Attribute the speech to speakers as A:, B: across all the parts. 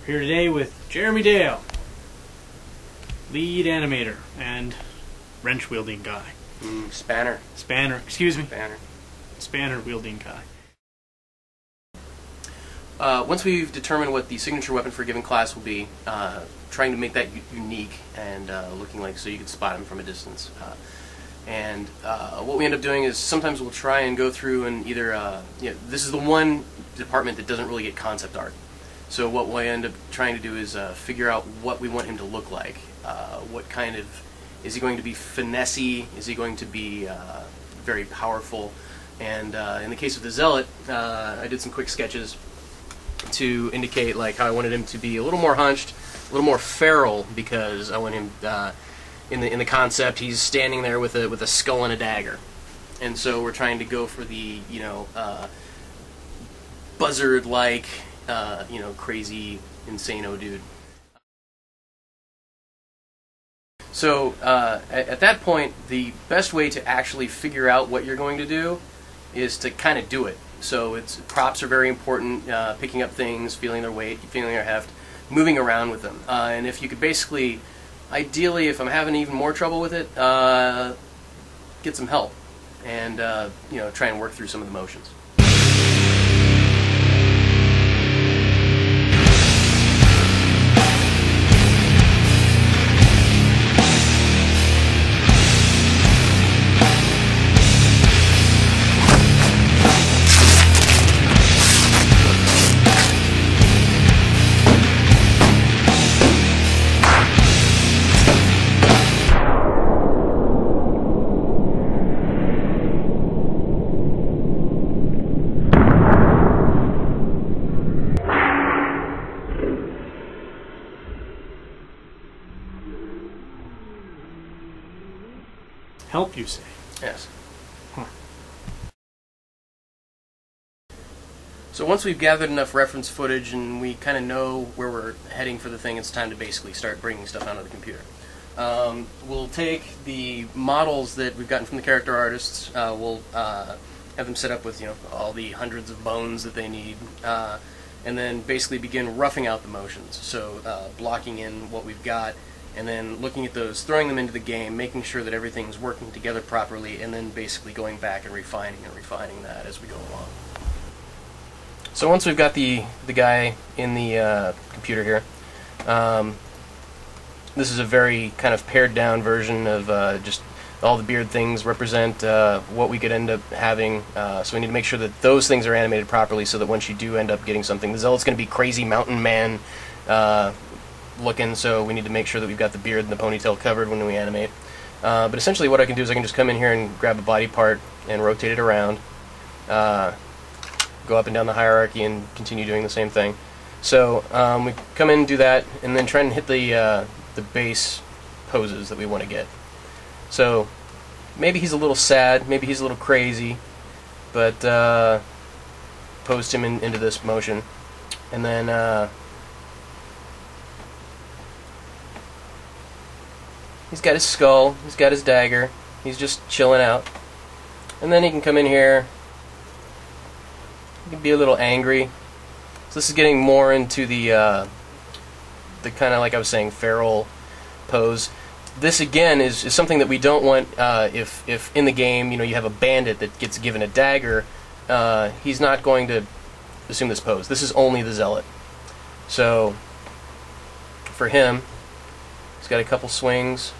A: We're here today with Jeremy Dale, lead animator and wrench wielding guy.
B: Spanner.
A: Excuse me.
B: Spanner
A: Wielding guy.
B: Once we've determined what the signature weapon for a given class will be, trying to make that unique and looking like so you can spot him from a distance. What we end up doing is sometimes we'll try and go through and either, this is the one department that doesn't really get concept art. So what we end up trying to do is figure out what we want him to look like. What kind of, is he going to be finessey? Is he going to be very powerful? And in the case of the Zealot, I did some quick sketches to indicate like how I wanted him to be a little more hunched, a little more feral, because I want him in the concept he's standing there with a skull and a dagger, and so we're trying to go for the buzzard-like crazy insano dude. So at that point, the best way to actually figure out what you're going to do is to kind of do it. So props are very important, picking up things, feeling their weight, feeling their heft, moving around with them. And if you could basically, ideally, if I'm having even more trouble with it, get some help and try and work through some of the motions.
A: Help, you say?
B: Yes.
A: Huh.
B: So once we've gathered enough reference footage and we kind of know where we're heading for the thing, it's time to basically start bringing stuff onto the computer. We'll take the models that we've gotten from the character artists, we'll have them set up with all the hundreds of bones that they need, and then basically begin roughing out the motions. So blocking in what we've got, and then looking at those, throwing them into the game, making sure that everything's working together properly, and then basically going back and refining that as we go along. So once we've got the guy in the computer here, this is a very kind of pared down version of just all the beard things represent what we could end up having. So we need to make sure that those things are animated properly so that once you do end up getting something, the Zealot's going to be crazy mountain man looking, so we need to make sure that we've got the beard and the ponytail covered when we animate. But essentially what I can do is I can just come in here and grab a body part and rotate it around, go up and down the hierarchy and continue doing the same thing. So we come in and do that, and then try and hit the base poses that we want to get. So maybe he's a little sad, maybe he's a little crazy, but post him into this motion, and then he's got his skull, he's got his dagger, he's just chilling out. And then he can come in here, he can be a little angry. So this is getting more into the kind of, like I was saying, feral pose. This again is something that we don't want if in the game you have a bandit that gets given a dagger, he's not going to assume this pose. This is only the Zealot. So for him, he's got a couple swings.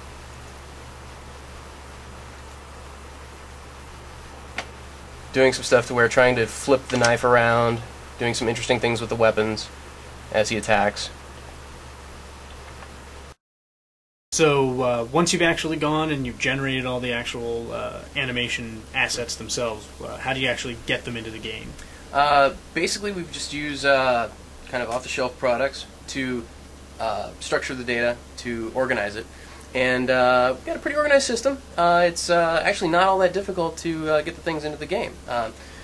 B: Doing some stuff to where trying to flip the knife around, doing some interesting things with the weapons as he attacks.
A: So once you've actually gone and you've generated all the actual animation assets themselves, how do you actually get them into the game?
B: Basically, we've just used kind of off-the-shelf products to structure the data, to organize it. And we've got a pretty organized system. It's actually not all that difficult to get the things into the game.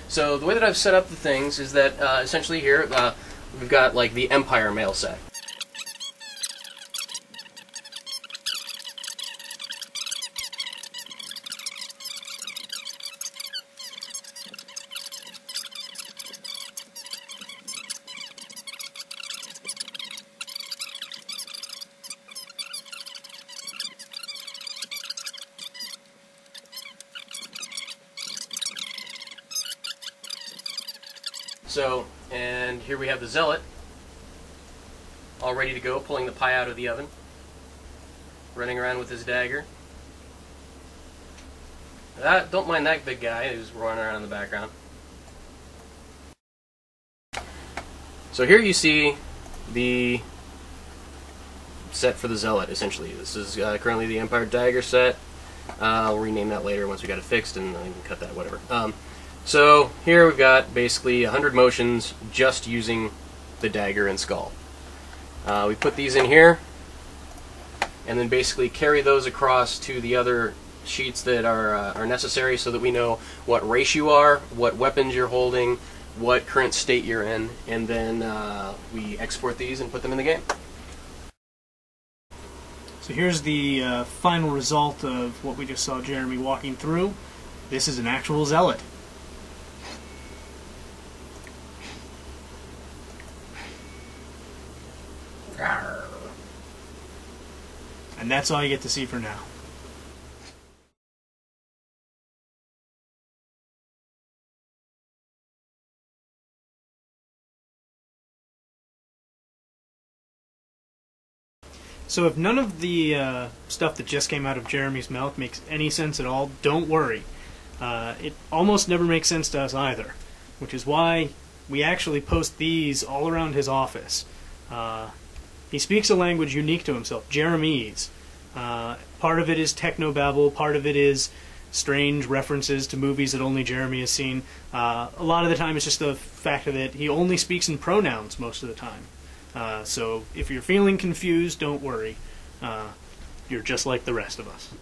B: So the way that I've set up the things is that essentially here we've got like the Empire mail set. So, and here we have the Zealot, all ready to go, pulling the pie out of the oven, running around with his dagger. Don't mind that big guy who's running around in the background. So here you see the set for the Zealot, essentially. This is currently the Empire Dagger set. I'll rename that later once we got it fixed, and I can cut that, whatever. So here we've got basically 100 motions just using the dagger and skull. We put these in here, and then basically carry those across to the other sheets that are necessary, so that we know what race you are, what weapons you're holding, what current state you're in, and then we export these and put them in the game.
A: So here's the final result of what we just saw Jeremy walking through. This is an actual Zealot. And that's all you get to see for now. So if none of the stuff that just came out of Jeremy's mouth makes any sense at all, don't worry. It almost never makes sense to us either, which is why we actually post these all around his office. He speaks a language unique to himself, Jeremese. Part of it is technobabble, part of it is strange references to movies that only Jeremy has seen. A lot of the time it's just the fact that he only speaks in pronouns most of the time. So if you're feeling confused, don't worry. You're just like the rest of us.